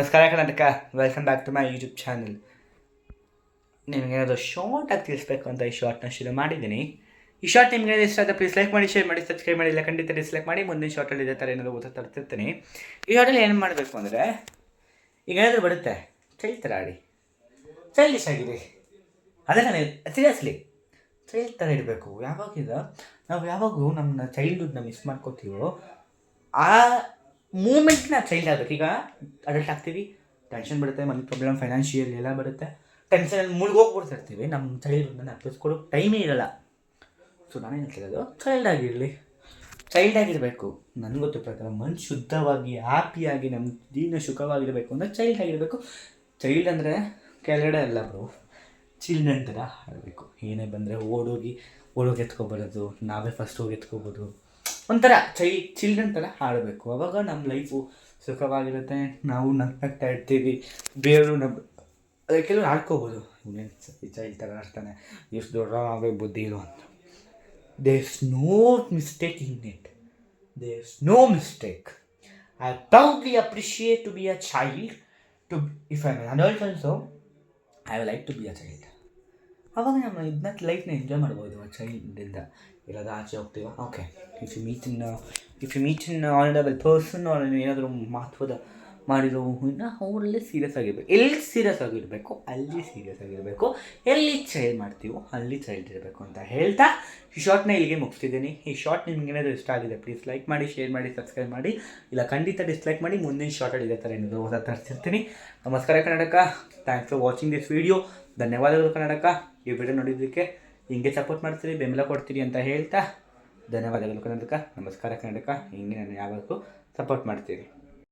ನಮಸ್ಕಾರ Karnataka, welcome back to my YouTube channel. ನಿಮಗೇನಾದರೂ ಶಾರ್ಟಾಗಿ ತಿಳಿಸ್ಬೇಕು ಅಂತ ಈ ಶಾರ್ಟ್ನ ಶುರು ಮಾಡಿದ್ದೀನಿ. ಈ ಶಾರ್ಟ್ ನಿಮಗೆ ಇಷ್ಟ ಆದರೆ ಪ್ಲೀಸ್ ಲೈಕ್ ಮಾಡಿ, ಶೇರ್ ಮಾಡಿ, ಸಬ್ಸ್ಕ್ರೈಬ್ ಮಾಡಿ. ಇಲ್ಲ ಖಂಡಿತ ಡಿಸ್ಲೈಕ್ ಮಾಡಿ. ಮುಂದಿನ ಶಾರ್ಟಲ್ಲಿ ಇದೇ ಥರ ಏನಾದರೂ ಓದ್ತಾ ತರ್ತಿರ್ತೀನಿ. ಈ ಶಾರ್ಟಲ್ಲಿ ಏನು ಮಾಡಬೇಕು ಅಂದರೆ, ಈಗ ಏನಾದರೂ ಬರುತ್ತೆ ಚೈಲ್ಡ್ ಥರ ಆಡಿ, ಚೈಲ್ಡಿಶ್ ಆಗಿದೆ. ಅದೇ ನಾನು ಸೀರಿಯಸ್ಲಿ ಚೈಲ್ಡ್ ಥರ ಇರಬೇಕು. ನಾವು ಯಾವಾಗೂ ನಮ್ಮ ಚೈಲ್ಡ್ಹುಡ್ನ ಮಿಸ್ ಮಾಡ್ಕೋತೀವೋ ಆ ಮೂಮೆಂಟ್ನ ಚೈಲ್ಡ್ ಆಗಬೇಕು. ಈಗ ಅಡಲ್ಟ್ ಆಗ್ತೀವಿ, ಟೆನ್ಷನ್ ಬರುತ್ತೆ, ಮನಿ ಪ್ರಾಬ್ಲಮ್, ಫೈನಾನ್ಷಿಯಲ್ ಎಲ್ಲ ಬರುತ್ತೆ, ಟೆನ್ಷನಲ್ಲಿ ಮುಳುಗೋಗ್ಬಿಡ್ತಿರ್ತೀವಿ. ನಮ್ಮ ಚೈಲ್ಡ್ಹುಡ್ನ ಅಪ್ಪಿಸ್ಕೊಡೋಕೆ ಟೈಮೇ ಇರೋಲ್ಲ. ಸೊ ನಾನೇನು ಹೇಳ್ತಿರೋದು, ಚೈಲ್ಡ್ ಆಗಿರಬೇಕು. ನನಗೊತ್ತು ಪ್ರಕಾರ ಮನ್ಸು ಶುದ್ಧವಾಗಿ ಹ್ಯಾಪಿಯಾಗಿ ನಮ್ಮ ಜೀವನ ಸುಖವಾಗಿರಬೇಕು ಅಂದರೆ ಚೈಲ್ಡ್ ಆಗಿರಬೇಕು. ಚೈಲ್ಡ್ ಅಂದರೆ ಕೆಳಗಡೆ ಅಲ್ಲ ಬ್ರೋ, ಚಿಲ್ಡ್ರನ್ ಥರ ಆಡಬೇಕು. ಏನೇ ಬಂದರೆ ಓಡೋಗಿ ಎತ್ಕೊಬರೋದು, ನಾವೇ ಫಸ್ಟ್ ಹೋಗಿ ಎತ್ಕೋಬೋದು. ಒಂಥರ ಚಿಲ್ಡ್ರನ್ ಥರ ಆಡಬೇಕು. ಆವಾಗ ನಮ್ಮ ಲೈಫು ಸುಖವಾಗಿರುತ್ತೆ, ನಾವು ನಗ್ತಾ ಇರ್ತೀವಿ, ಬೇರೆಯವರು ಅದಕ್ಕೆಲ್ಲ ಆಡ್ಕೋಬೋದು. ಇನ್ನೇನು ಸತಿ ಚೈಲ್ಡ್ ಥರ ಆಡ್ತಾನೆ, ಎಷ್ಟು ದೊಡ್ಡ ಆಗಬೇಕು ಬುದ್ಧಿ ಇರೋ ಅಂತ. There is no mistake in it, there is no mistake. I proudly appreciate to be a child. If I am an adult also I will like to be a child. ಆವಾಗ ನಮ್ಮ ಇದನ್ನ ಲೈಫ್ನ ಎಂಜಾಯ್ ಮಾಡ್ಬೋದು. ಆ ಚೈಲ್ಡಿಂದ ಎಲ್ಲಾದರೂ ಆಚೆ ಹೋಗ್ತೀವ, okay, if you meet in honourable person or ಏನಾದರೂ ಮಹತ್ವದ ಮಾಡಿರೋ ಅವರಲ್ಲಿ ಸೀರಿಯಸ್ ಆಗಿರಬೇಕು. ಎಲ್ಲಿ ಸೀರಿಯಸ್ ಆಗಿರಬೇಕು ಅಲ್ಲಿ ಸೀರಿಯಸ್ ಆಗಿರಬೇಕು, ಎಲ್ಲಿ ಚೈಲ್ಡ್ ಮಾಡ್ತೀವೋ ಅಲ್ಲಿ ಚೈಲ್ಡ್ ಇರಬೇಕು ಅಂತ ಹೇಳ್ತಾ ಈ ಶಾರ್ಟ್ನ ಇಲ್ಲಿಗೆ ಮುಗಿಸ್ತಿದ್ದೀನಿ. ಈ ಶಾರ್ಟ್ ನಿಮ್ಗೇನಾದರೂ ಇಷ್ಟ ಆಗಿದೆ ಪ್ಲೀಸ್ ಲೈಕ್ ಮಾಡಿ, ಶೇರ್ ಮಾಡಿ, ಸಬ್ಸ್ಕ್ರೈಬ್ ಮಾಡಿ. ಇಲ್ಲ ಖಂಡಿತ ಡಿಸ್ಲೈಕ್ ಮಾಡಿ. ಮುಂದಿನ ಶಾರ್ಟಲ್ಲಿ ಇದೇ ಥರ ಏನಾದರೂ ಓದಾ ತರಿಸಿರ್ತೀನಿ. ನಮಸ್ಕಾರ Karnataka, thanks for watching this video. ಧನ್ಯವಾದಗಳು ಕರ್ನಾಟಕ. ಈ ವಿಡಿಯೋ ನೋಡಿದ್ದಕ್ಕೆ ಹಿಂಗೆ ಸಪೋರ್ಟ್ ಮಾಡ್ತೀರಿ, ಬೆಂಬಲ ಕೊಡ್ತೀರಿ ಅಂತ ಹೇಳ್ತಾ ಧನ್ಯವಾದಗಳು ಕರ್ನಾಟಕ. ನಮಸ್ಕಾರ ಕರ್ನಾಟಕ. ಹಿಂಗೆ ನಾನು ಯಾವಾಗಲೂ ಸಪೋರ್ಟ್ ಮಾಡ್ತೀರಿ.